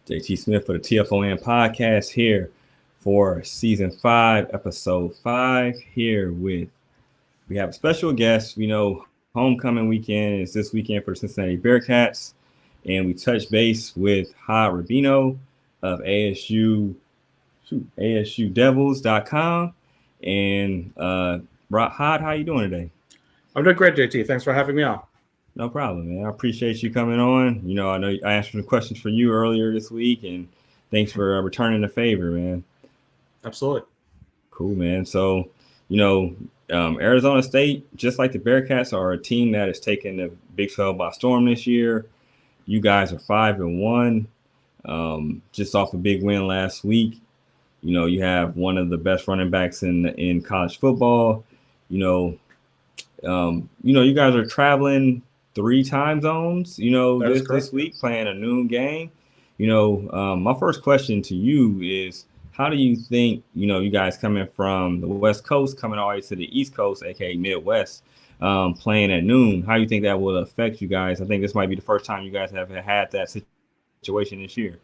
JT Smith for the TFON Podcast here for Season 5, Episode 5. We have a special guest. Homecoming weekend is this weekend for the Cincinnati Bearcats. And we touch base with Hod Rabino of ASUDevils.com. And Hod, how you doing today? I'm doing great, JT. Thanks for having me on. No problem, man. I appreciate you coming on. I know I asked some questions for you earlier this week, and thanks for returning the favor, man. Absolutely. Cool, man. So, Arizona State, just like the Bearcats, are a team that has taken the Big 12 by storm this year. You guys are 5-1, just off a big win last week. You have one of the best running backs in college football. You guys are traveling 3 time zones, this week, playing a noon game. My first question to you is, how do you think, you guys coming from the West Coast, coming all the way to the East Coast, aka Midwest, playing at noon, how do you think that will affect you guys? I think this might be the first time you guys have had that situation this year.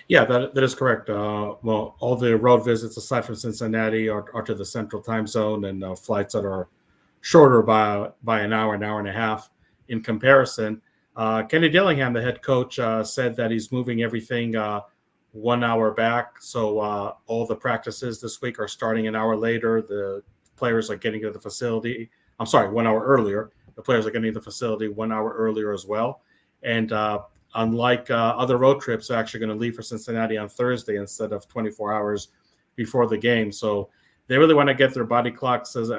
Yeah, that is correct. Well, all the road visits aside from Cincinnati are to the central time zone, and flights that are shorter by an hour and a half in comparison. Kenny Dillingham, the head coach, said that he's moving everything 1 hour back. So all the practices this week are starting an hour later. The players are getting to the facility. 1 hour earlier. The players are getting to the facility 1 hour earlier as well. And unlike other road trips, they're actually going to leave for Cincinnati on Thursday instead of 24 hours before the game. So they really want to get their body clocks as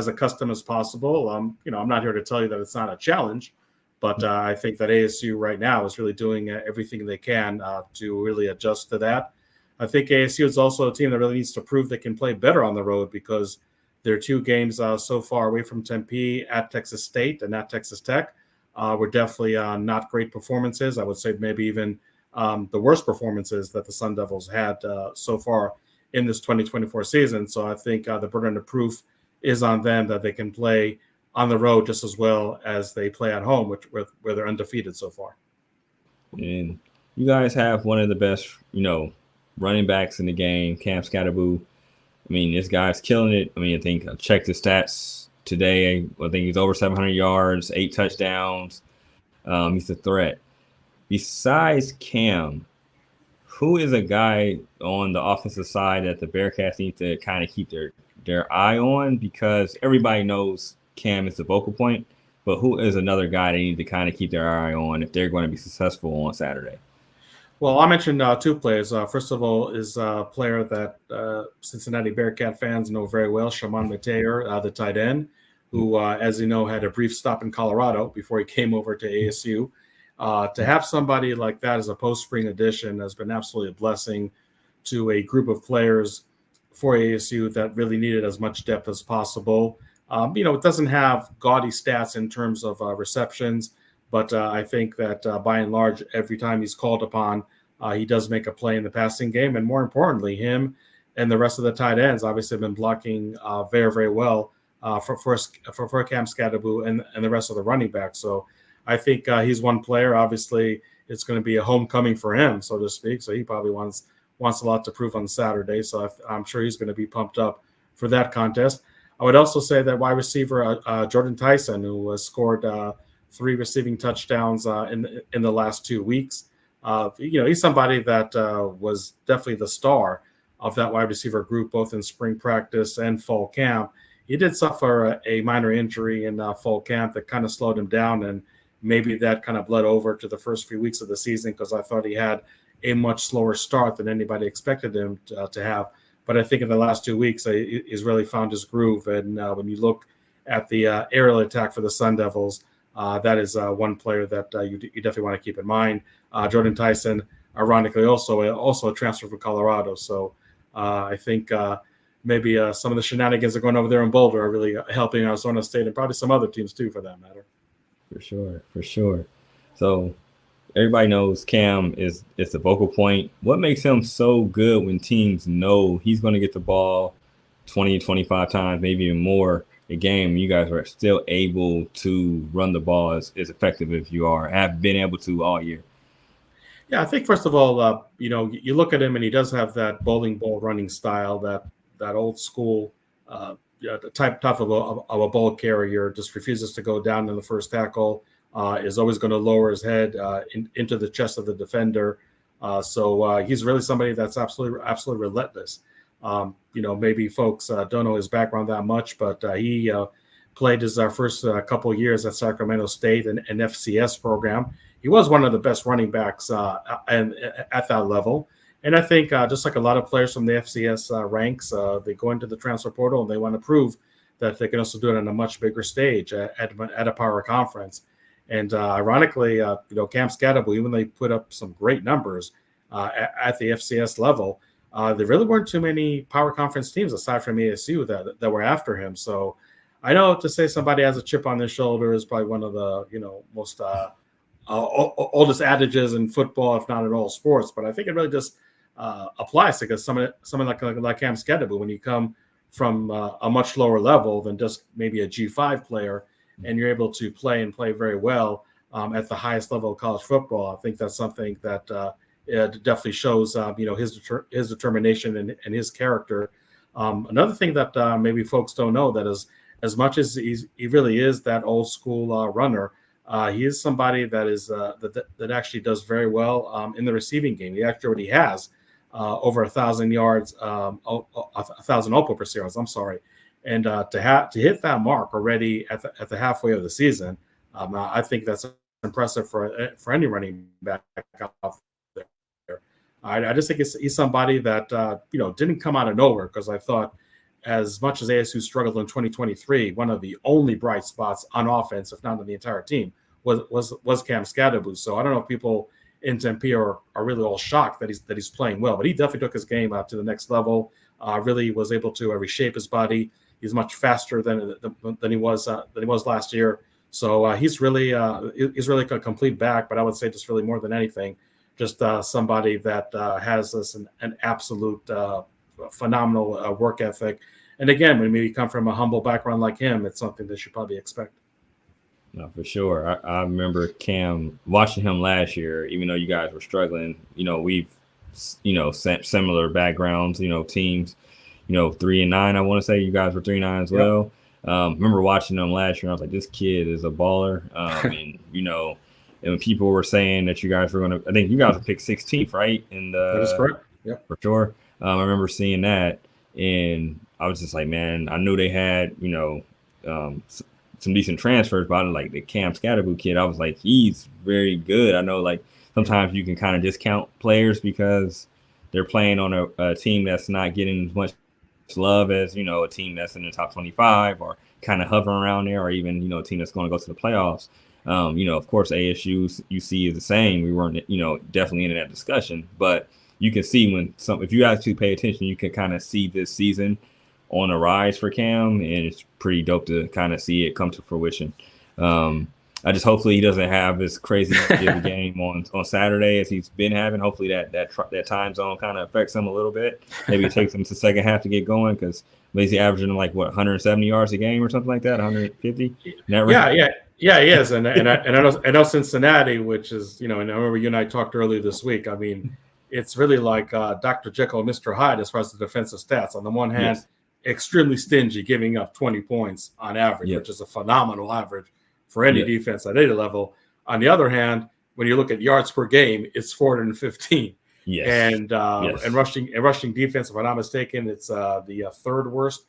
accustomed as possible. I'm not here to tell you that it's not a challenge, but I think that ASU right now is really doing everything they can to really adjust to that. I think ASU is also a team that really needs to prove they can play better on the road, because their 2 games so far away from Tempe, at Texas State and at Texas Tech, were definitely not great performances. I would say maybe even the worst performances that the Sun Devils had so far in this 2024 season. So I think the burden of proof is on them that they can play on the road just as well as they play at home, where they're undefeated so far. And you guys have one of the best, running backs in the game, Cam Scatterboo. I mean, this guy's killing it. I mean, I think I checked his stats today. I think he's over 700 yards, 8 touchdowns. He's a threat. Besides Cam, who is a guy on the offensive side that the Bearcats need to kind of keep their eye on? Because everybody knows Cam is the focal point, but who is another guy they need to kind of keep their eye on if they're going to be successful on Saturday? Well, I mentioned 2 players. First of all is a player that Cincinnati Bearcat fans know very well, Shimon Mateer, the tight end, who, as you know, had a brief stop in Colorado before he came over to ASU. To have somebody like that as a post-spring addition has been absolutely a blessing to a group of players for ASU that really needed as much depth as possible. It doesn't have gaudy stats in terms of receptions, but I think that by and large, every time he's called upon, he does make a play in the passing game. And more importantly, him and the rest of the tight ends obviously have been blocking very, very well for Cam Scatterboo and the rest of the running backs. So I think he's one player. Obviously, it's going to be a homecoming for him, so to speak. So he probably wants a lot to prove on Saturday. So I'm sure he's going to be pumped up for that contest. I would also say that wide receiver Jordan Tyson, who has scored 3 receiving touchdowns in the last 2 weeks. He's somebody that was definitely the star of that wide receiver group, both in spring practice and fall camp. He did suffer a minor injury in fall camp that kind of slowed him down, and maybe that kind of bled over to the first few weeks of the season, because I thought he had a much slower start than anybody expected him to have. But I think in the last 2 weeks, he's really found his groove. And when you look at the aerial attack for the Sun Devils, that is one player that you definitely want to keep in mind. Jordan Tyson, ironically, also a transfer from Colorado. So I think maybe some of the shenanigans that are going over there in Boulder are really helping Arizona State, and probably some other teams too, for that matter. For sure. So everybody knows Cam is the focal point. What makes him so good when teams know he's going to get the ball 20, 25 times, maybe even more a game? You guys are still able to run the ball as effective as you have been able to all year. Yeah, I think first of all, you look at him and he does have that bowling ball running style, that old school the type of a ball carrier. Just refuses to go down in the first tackle. Is always going to lower his head into the chest of the defender. So he's really somebody that's absolutely relentless. Maybe folks don't know his background that much, but he played his first couple of years at Sacramento State, an FCS program. He was one of the best running backs and at that level. And I think just like a lot of players from the FCS ranks, they go into the transfer portal and they want to prove that they can also do it on a much bigger stage at a power conference. And ironically, Cam Scadaboo, even though he put up some great numbers at the FCS level, there really weren't too many power conference teams aside from ASU that were after him. So I know to say somebody has a chip on their shoulder is probably one of the most oldest adages in football, if not in all sports. But I think it really just applies because someone like Cam Scadaboo, when you come from a much lower level than just maybe a G5 player, and you're able to play very well at the highest level of college football, I think that's something that it definitely shows his determination and his character. Another thing that maybe folks don't know, that is, as much as he really is that old school runner, he is somebody that is that actually does very well in the receiving game. He actually already has over 1,000 yards, 1,000 all-purpose yards. I'm sorry, and to hit that mark already at the halfway of the season, I think that's impressive for any running back out there. I just think he's somebody that didn't come out of nowhere, because I thought, as much as ASU struggled in 2023, one of the only bright spots on offense, if not on the entire team, was Cam Scadaboo. So I don't know if people in Tempe are really all shocked that he's playing well, but he definitely took his game to the next level. Really was able to reshape his body. He's much faster than he was last year. So he's really a complete back. But I would say, just really more than anything, just somebody that has an absolute phenomenal work ethic. And again, when you come from a humble background like him, it's something that you probably expect. No, for sure. I remember Cam, watching him last year, even though you guys were struggling. We've similar backgrounds, teams, 3-9. I want to say you guys were 3-9 as well. Remember watching them last year, I was like, this kid is a baller. And when people were saying that you guys were going to, I think you guys were picked 16th, right? That is correct. Yeah, for sure. I remember seeing that, and I was just like, man, I knew they had, some decent transfers, but like the Cam Scadaboo kid, I was like, he's very good. I know, like, sometimes you can kind of discount players because they're playing on a team that's not getting as much love as, a team that's in the top 25 or kind of hovering around there, or even, a team that's going to go to the playoffs. Of course, ASU UC is the same. We weren't, definitely in that discussion, but you can see if you actually pay attention, you can kind of see this season on a rise for Cam, and it's pretty dope to kind of see it come to fruition. I just hopefully he doesn't have this crazy game on Saturday as he's been having. Hopefully that time zone kind of affects him a little bit. Maybe it takes him to the second half to get going, because he's averaging 170 yards a game or something like that, 150. Yeah, he is, and I know Cincinnati, which is and I remember you and I talked earlier this week. I mean, it's really like Dr. Jekyll and Mr. Hyde as far as the defensive stats. On the one hand, yes, extremely stingy, giving up 20 points on average, which is a phenomenal average for any defense at any level. On the other hand, when you look at yards per game, it's 415. Yes. And rushing defense, if I'm not mistaken, it's the third worst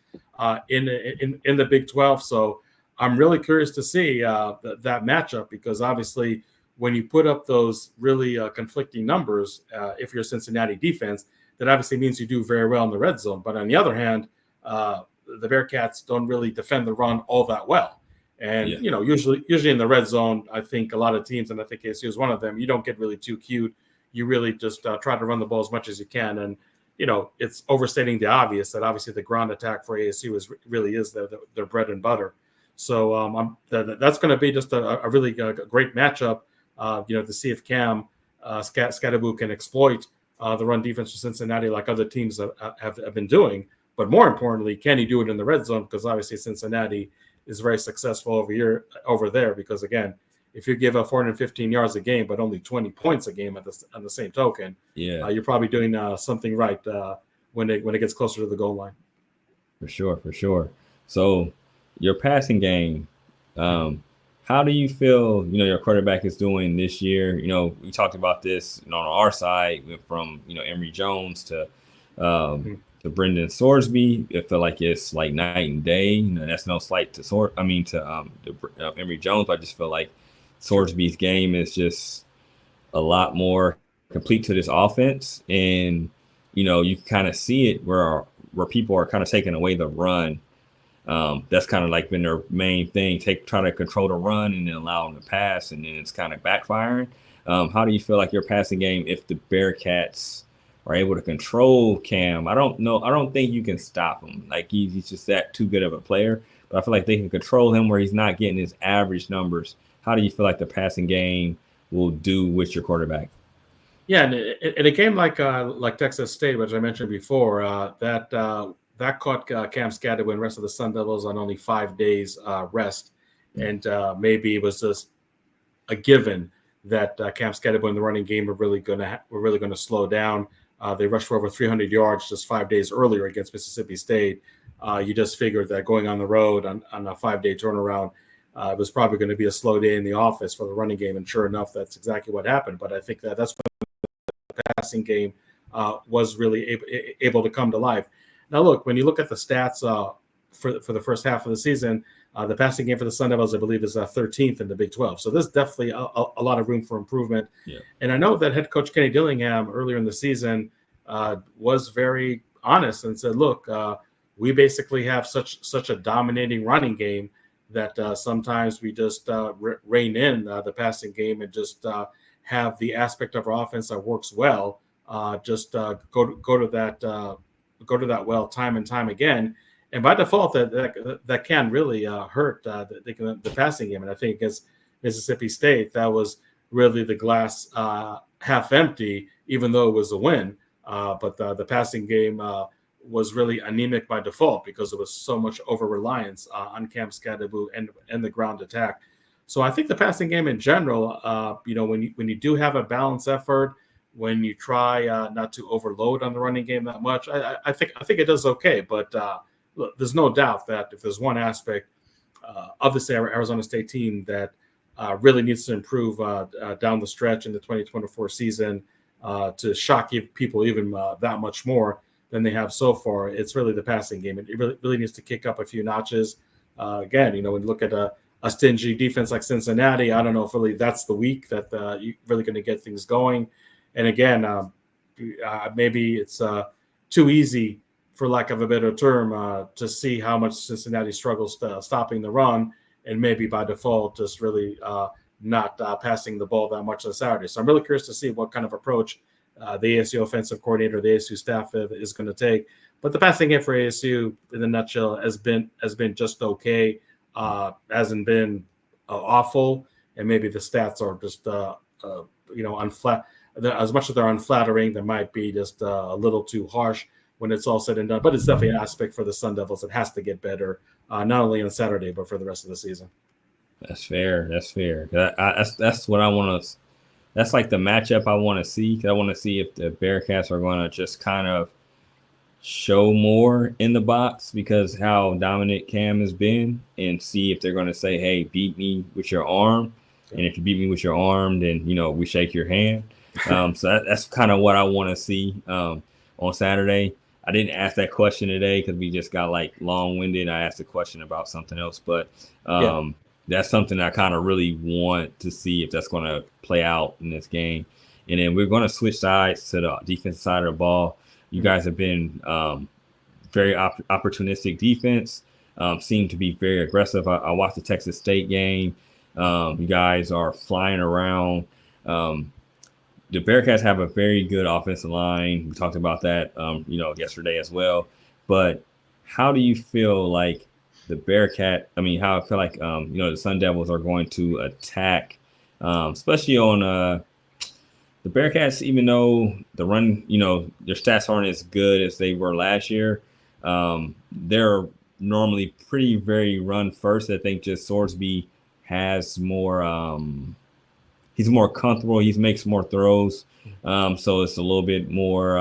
in the Big 12. So I'm really curious to see that matchup, because obviously when you put up those really conflicting numbers, if you're a Cincinnati defense, that obviously means you do very well in the red zone. But on the other hand, the Bearcats don't really defend the run all that well. And, usually in the red zone, I think a lot of teams, and I think ASU is one of them, you don't get really too cute. You really just try to run the ball as much as you can. And, it's overstating the obvious that obviously the ground attack for ASU really is their bread and butter. So that's going to be just a really great matchup, to see if Cam Scadaboo can exploit the run defense for Cincinnati like other teams have been doing. But more importantly, can he do it in the red zone? Because obviously Cincinnati is very successful over there, because again, if you give up 415 yards a game, but only 20 points a game on the same token, you're probably doing something right when it gets closer to the goal line. For sure. So your passing game, how do you feel, your quarterback is doing this year? We talked about this on our side from, Emory Jones to Brendan Sorsby. I feel like it's like night and day. That's no slight to Emory Jones. But I just feel like Sorsby's game is just a lot more complete to this offense. And, you kind of see it where people are kind of taking away the run. That's kind of like been their main thing. Try to control the run and then allow them to pass, and then it's kind of backfiring. How do you feel like your passing game, if the Bearcats are able to control Cam? I don't know. I don't think you can stop him. Like he's just that too good of a player. But I feel like they can control him where he's not getting his average numbers. How do you feel like the passing game will do with your quarterback? Yeah, and in a game like Texas State, which I mentioned before, that caught Cam Skadden and rest of the Sun Devils on only 5 days rest, and maybe it was just a given that Cam Skadden and the running game were really going to slow down. They rushed for over 300 yards just 5 days earlier against Mississippi State. You just figured that going on the road on a 5-day turnaround, it was probably going to be a slow day in the office for the running game, and sure enough, that's exactly what happened. But I think that's when the passing game was really able to come to life. Now, look, when you look at the stats for the first half of the season, the passing game for the Sun Devils, I believe, is 13th in the Big 12. So there's definitely a lot of room for improvement. Yeah. And I know that head coach Kenny Dillingham earlier in the season was very honest and said, look, we basically have such a dominating running game that sometimes we just rein in the passing game and just have the aspect of our offense that works well go to that well time and time again, and by default that can really hurt the passing game. And I think against Mississippi State, that was really the glass half empty, even though it was a win. But the passing game was really anemic by default because there was so much over reliance on Cam Skadden and the ground attack. So I think the passing game in general, when you do have a balanced effort, when you try not to overload on the running game that much, I think it does okay. But look, there's no doubt that if there's one aspect of this Arizona State team that really needs to improve down the stretch in the 2024 season to shock people even that much more than they have so far, it's really the passing game. It really needs to kick up a few notches. Again, when you look at a stingy defense like Cincinnati, I don't know if really that's the week that you're really going to get things going. And again, maybe it's too easy, for lack of a better term, to see how much Cincinnati struggles stopping the run, and maybe by default just really not passing the ball that much on Saturday. So I'm really curious to see what kind of approach the ASU offensive coordinator, the ASU staff is going to take. But the passing game for ASU, in a nutshell, has been just okay. Hasn't been awful, and maybe the stats are just unflat. As much as they're unflattering, they might be just a little too harsh when it's all said and done. But it's definitely an aspect for the Sun Devils that has to get better, not only on Saturday but for the rest of the season. That's fair. That's what I want to. That's like the matchup I want to see. I want to see if the Bearcats are going to just kind of show more in the box because how dominant Cam has been, and see if they're going to say, hey, beat me with your arm. And if you beat me with your arm, then, we shake your hand. So that's kind of what I want to see on Saturday. I didn't ask that question today because we just got long-winded. I asked a question about something else, but that's something I kind of really want to see if that's going to play out in this game. And then we're going to switch sides to the defensive side of the ball. You guys have been very opportunistic defense, seem to be very aggressive. I watched the Texas State game. You guys are flying around. The Bearcats have a very good offensive line. We talked about that, yesterday as well. But how do you feel like the how I feel like, the Sun Devils are going to attack, especially on the Bearcats, even though the run, their stats aren't as good as they were last year. They're normally very run first. I think just Sorsby has more. He's more comfortable. He makes more throws. So it's a little bit more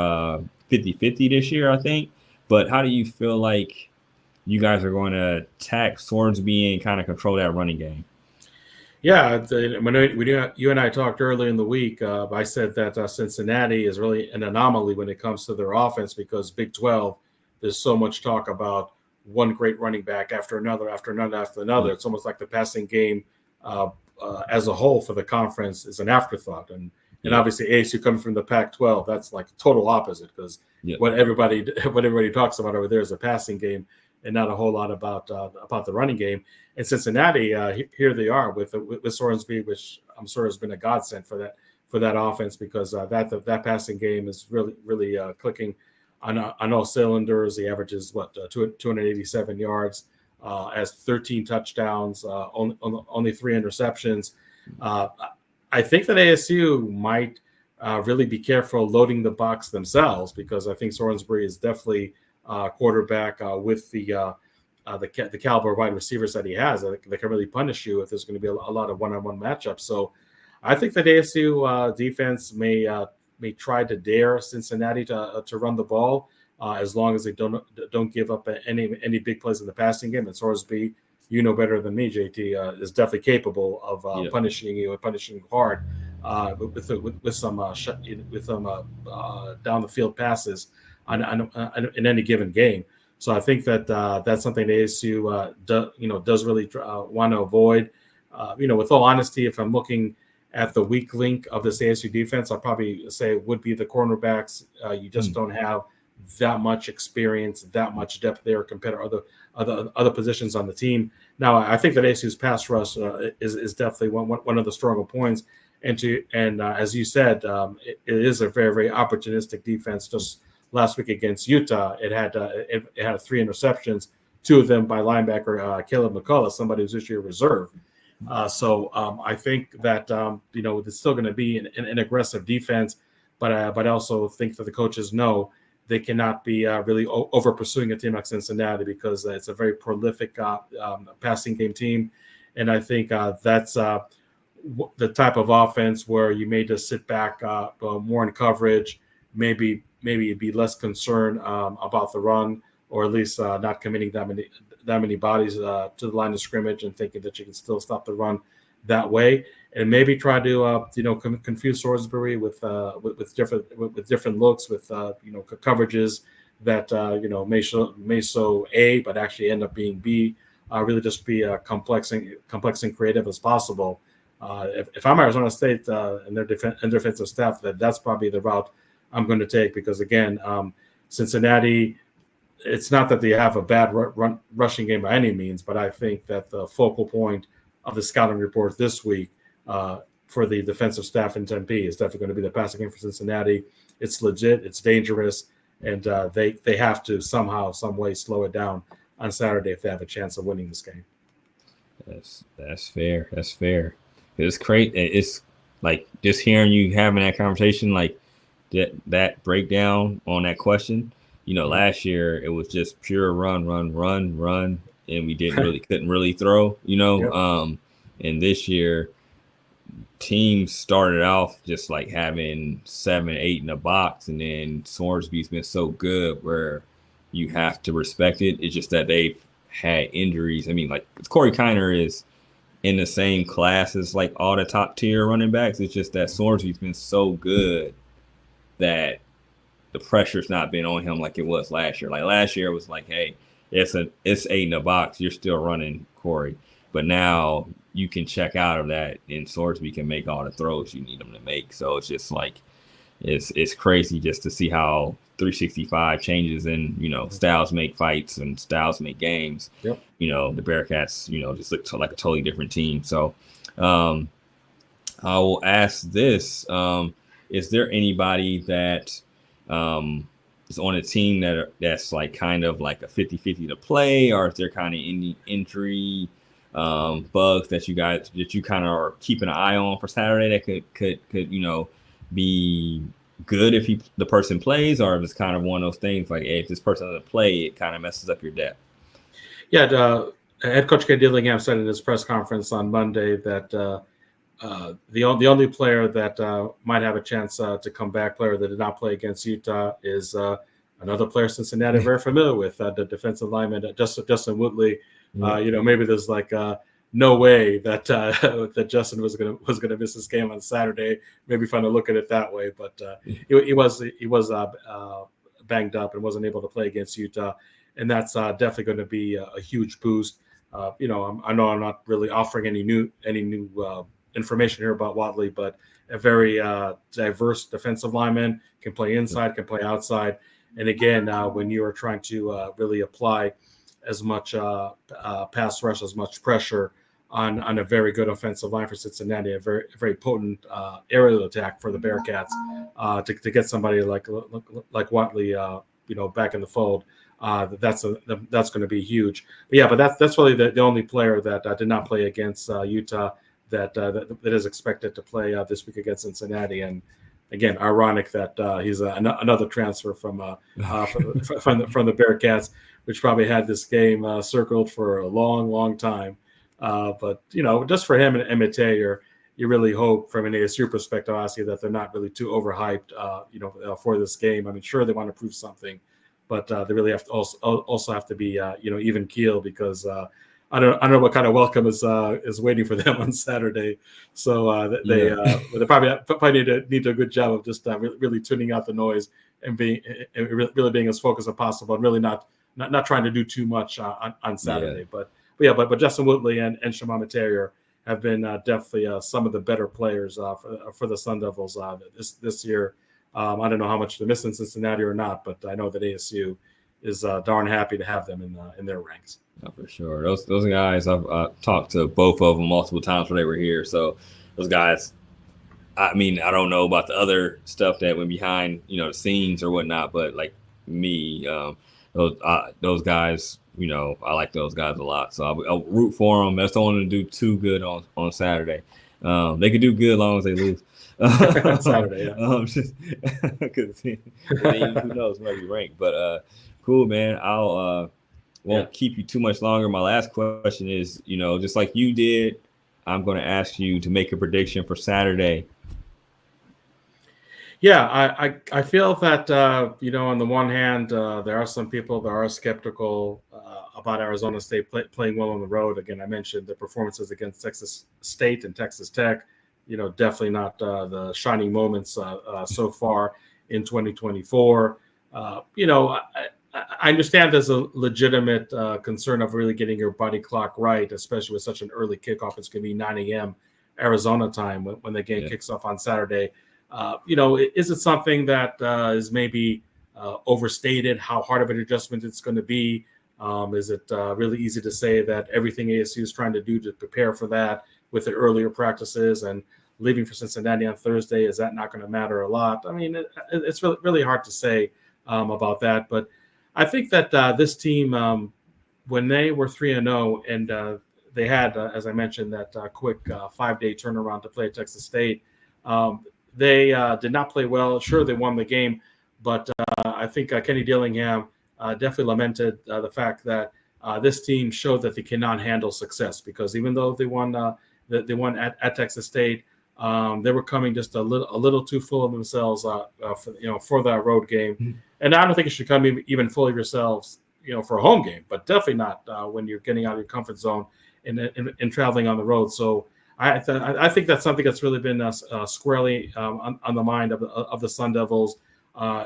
50-50 this year, I think. But how do you feel like you guys are going to attack Swordsby and kind of control that running game? Yeah, you and I talked earlier in the week, I said that Cincinnati is really an anomaly when it comes to their offense because Big 12, there's so much talk about one great running back after another, after another, after another. It's almost like the passing game as a whole for the conference is an afterthought. And obviously ASU coming from the Pac-12, that's like total opposite because what everybody talks about over there is a passing game and not a whole lot about the running game. And Cincinnati, here they are with Sorensby, which I'm sure has been a godsend for that offense because that passing game is really clicking on all cylinders. He averages 287 yards, has 13 touchdowns, only 3 interceptions. I think that ASU might really be careful loading the box themselves because I think Sorensby is definitely quarterback with the caliber of wide receivers that he has that can really punish you if there's going to be a lot of one-on-one matchups. So I think that ASU defense may try to dare Cincinnati to run the ball as long as they don't give up any big plays in the passing game. And Sorsby, you know better than me, JT, is definitely capable of punishing you and punishing hard with some down the field passes in any given game. So I think that that's something ASU does really want to avoid. With all honesty, if I'm looking at the weak link of this ASU defense, I'll probably say it would be the cornerbacks. You just don't have that much experience, that much depth there compared to other positions on the team. Now, I think that ASU's pass rush is definitely one of the stronger points. And as you said, it is a very, very opportunistic defense. Just last week against Utah, it had 3 interceptions, 2 of them by linebacker Caleb McCullough, somebody who's this year reserve. So I think that it's still going to be an aggressive defense, but I also think that the coaches know they cannot be really over pursuing a team like Cincinnati because it's a very prolific passing game team, and I think that's the type of offense where you may just sit back more in coverage, maybe be less concerned about the run, or at least not committing that many bodies to the line of scrimmage and thinking that you can still stop the run that way, and maybe try to confuse Salisbury with different looks with coverages that may show A but actually end up being B. Really just be complex and creative as possible. If I'm Arizona State and their defensive staff, that's probably the route I'm going to take because again, Cincinnati. It's not that they have a bad rushing game by any means, but I think that the focal point of the scouting report this week for the defensive staff in Tempe is definitely going to be the passing game for Cincinnati. It's legit, it's dangerous, and they have to somehow, some way slow it down on Saturday if they have a chance of winning this game. That's fair. That's fair. It's great. It's like just hearing you having that conversation, like that breakdown on that question. Last year it was just pure run, and we couldn't really throw. And this year teams started off just like having 7, 8 in the box, and then Swordsby's been so good where you have to respect it. It's just that they've had injuries. I mean, like Corey Kiner is in the same class as like all the top tier running backs. It's just that Swordsby's been so good that the pressure's not been on him like it was last year. Like last year it was like, hey, it's 8 in the box. You're still running, Corey. But now you can check out of that, and Swordsby can make all the throws you need him to make. So it's just like it's crazy just to see how 365 changes and styles make fights and styles make games. Yep. The Bearcats just look like a totally different team. So I will ask this: is there anybody that is on a team that's like kind of like a 50-50 to play, or is there kind of any injury bugs that you kind of are keeping an eye on for Saturday that could be good if the person plays, or if it's kind of one of those things like, hey, if this person doesn't play, it kind of messes up your depth? Yeah, Head coach Ken Dillingham said in his press conference on Monday that the only player that might have a chance to come back, player that did not play against Utah, is another player Cincinnati very familiar with, the defensive lineman Justin Woodley. Maybe there's like no way that that Justin was gonna miss this game on Saturday. Maybe fun to look at it that way, but he was banged up and wasn't able to play against Utah, and that's definitely going to be a huge boost. I know I'm not really offering any new information here about Watley, but a very diverse defensive lineman, can play inside, can play outside. And again, when you are trying to really apply as much pass rush, as much pressure on a very good offensive line for Cincinnati, a very potent aerial attack for the Bearcats, to get somebody like Watley, back in the fold, that's going to be huge. But that's really the only player that did not play against Utah that is expected to play this week against Cincinnati. And again, ironic that he's another transfer from the Bearcats, which probably had this game circled for a long time. But just for him and Mateer, you really hope from an ASU perspective, obviously, that they're not really too overhyped, for this game. I mean, sure, they want to prove something, but they really have to also have to be, even keel, because I don't know what kind of welcome is waiting for them on Saturday. So they probably need to do a good job of just really tuning out the noise and really being as focused as possible, and really not trying to do too much on Saturday. Yeah. But Justin Woodley and Shimon Mateer have been definitely some of the better players for the Sun Devils this year. I don't know how much they're missing Cincinnati or not, but I know that ASU is darn happy to have them in their ranks. Oh, for sure. Those guys, I've talked to both of them multiple times when they were here. So those guys, I mean, I don't know about the other stuff that went behind, the scenes or whatnot, but like me, those guys, I like those guys a lot. So I'll root for them. I just don't want them to do too good on Saturday. They could do good as long as they lose. Saturday, yeah. Just because who knows where you rank. But cool, man. I'll won't keep you too much longer. My last question is, just like you did, I'm going to ask you to make a prediction for Saturday. Yeah, I feel that on the one hand, there are some people that are skeptical about Arizona State playing well on the road. Again, I mentioned the performances against Texas State and Texas Tech. Definitely not the shining moments so far in 2024. I understand there's a legitimate concern of really getting your body clock right, especially with such an early kickoff. It's going to be 9 a.m. Arizona time when the game kicks off on Saturday. Is it something that is maybe overstated, how hard of an adjustment it's going to be? Is it really easy to say that everything ASU is trying to do to prepare for that with the earlier practices and leaving for Cincinnati on Thursday, is that not going to matter a lot? I mean, it's really, really hard to say about that. But I think that this team, when they were 3-0 and they had, as I mentioned, that quick 5-day turnaround to play at Texas State, they did not play well. Sure, they won the game, but I think Kenny Dillingham definitely lamented the fact that this team showed that they cannot handle success, because even though they won at Texas State, they were coming just a little too full of themselves for that road game. Mm-hmm. And I don't think you should come even full of yourselves for a home game, but definitely not when you're getting out of your comfort zone and traveling on the road. So I think that's something that's really been squarely on the mind of the Sun Devils,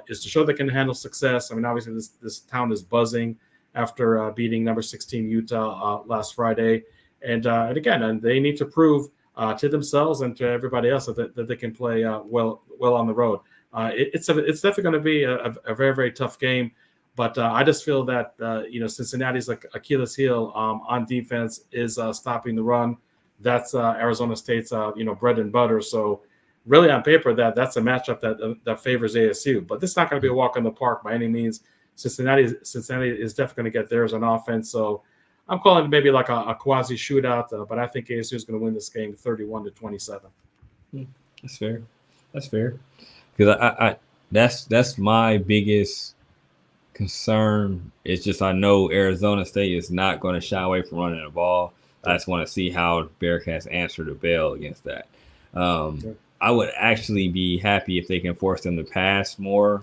is to show they can handle success. I mean, obviously this town is buzzing after beating number 16 Utah last Friday, and again, they need to prove to themselves and to everybody else that they can play well on the road. It's definitely going to be a very, very tough game, but I just feel that Cincinnati's like Achilles heel on defense is stopping the run. That's Arizona State's bread and butter. So really, on paper, that's a matchup that favors ASU. But this is not going to be a walk in the park by any means. Cincinnati is definitely going to get theirs on offense. So I'm calling it maybe like a quasi shootout, but I think ASU is going to win this game 31-27. That's fair. Because I that's my biggest concern. It's just I know Arizona State is not going to shy away from running the ball. I just want to see how Bearcats answer the bell against that. I would actually be happy if they can force them to pass more,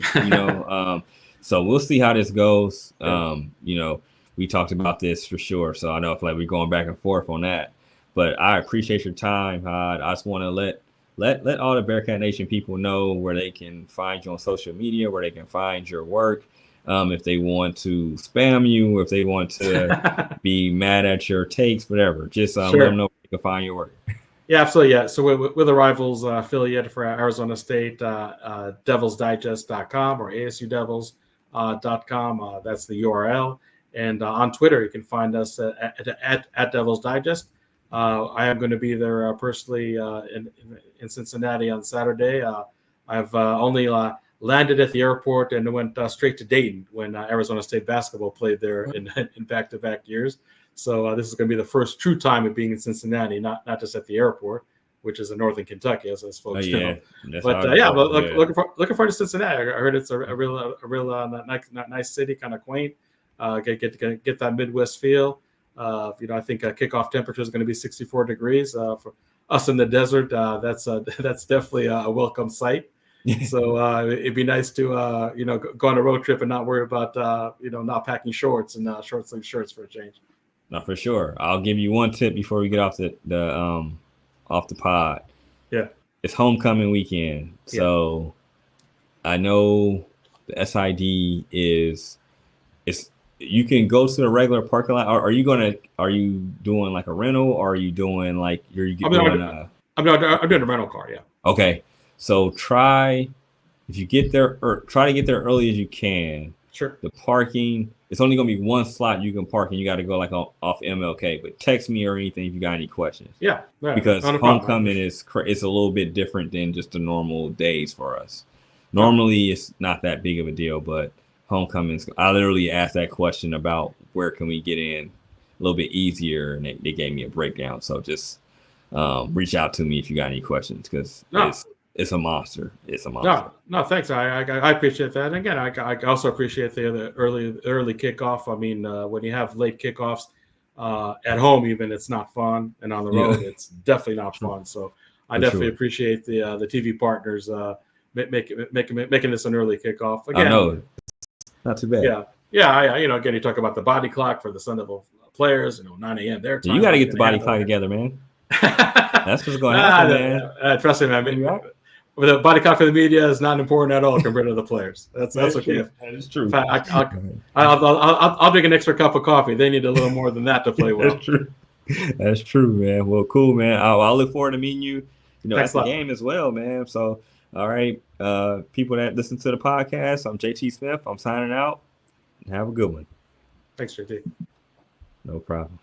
so we'll see how this goes. We talked about this for sure. So I know if we're going back and forth on that, but I appreciate your time, Hod. I just want to let all the Bearcat Nation people know where they can find you on social media, where they can find your work. If they want to spam you, if they want to be mad at your takes, whatever, just let them know where you can find your work. Yeah, absolutely. Yeah. So we're the Rivals affiliate for Arizona State, devilsdigest.com or asudevils.com. That's the URL. And on Twitter, you can find us at Devils Digest. I am going to be there personally in Cincinnati on Saturday. I've only landed at the airport and went straight to Dayton when Arizona State basketball played there in back-to-back years. So this is going to be the first true time of being in Cincinnati, not just at the airport, which is in northern Kentucky, as folks know. But looking forward to Cincinnati. I heard it's a real nice city, kind of quaint. Get that Midwest feel. I think kickoff temperature is going to be 64 degrees for us in the desert. That's definitely a welcome sight. So it'd be nice to go on a road trip and not worry about not packing shorts and short sleeve shirts for a change. No, for sure. I'll give you one tip before we get off the pod. Yeah, it's homecoming weekend, so I know the SID is. You can go to the regular parking lot. Are you doing like a rental, or are you doing like I'm doing a rental car? Yeah. Okay, so try to get there early as you can. Sure. The parking, it's only going to be one slot you can park, and you got to go off MLK. But text me or anything if you got any questions. Yeah. Because homecoming it's a little bit different than just the normal days for us. Normally, it's not that big of a deal, but homecomings, I literally asked that question about where can we get in a little bit easier, and they gave me a breakdown. So just reach out to me if you got any questions, because it's a monster. It's a monster. No, thanks. I appreciate that. And again, I also appreciate the early kickoff. I mean, when you have late kickoffs at home, even it's not fun, and on the road, it's definitely not fun. So I definitely appreciate the TV partners making this an early kickoff. Again, I know, not too bad. Yeah. Again, you talk about the body clock for the Sun Devil players. 9 a.m. their time. You got to get the body clock together, man. That's what's going to happen, man. Trust me, man. The body clock for the media is not important at all compared to the players. That's okay. That is true. I'll drink an extra cup of coffee. They need a little more than that to play well. That's true, man. Well, cool, man. I'll look forward to meeting you. At the game as well, man. So, all right, people that listen to the podcast, I'm JT Smith. I'm signing out. Have a good one. Thanks, JT. No problem.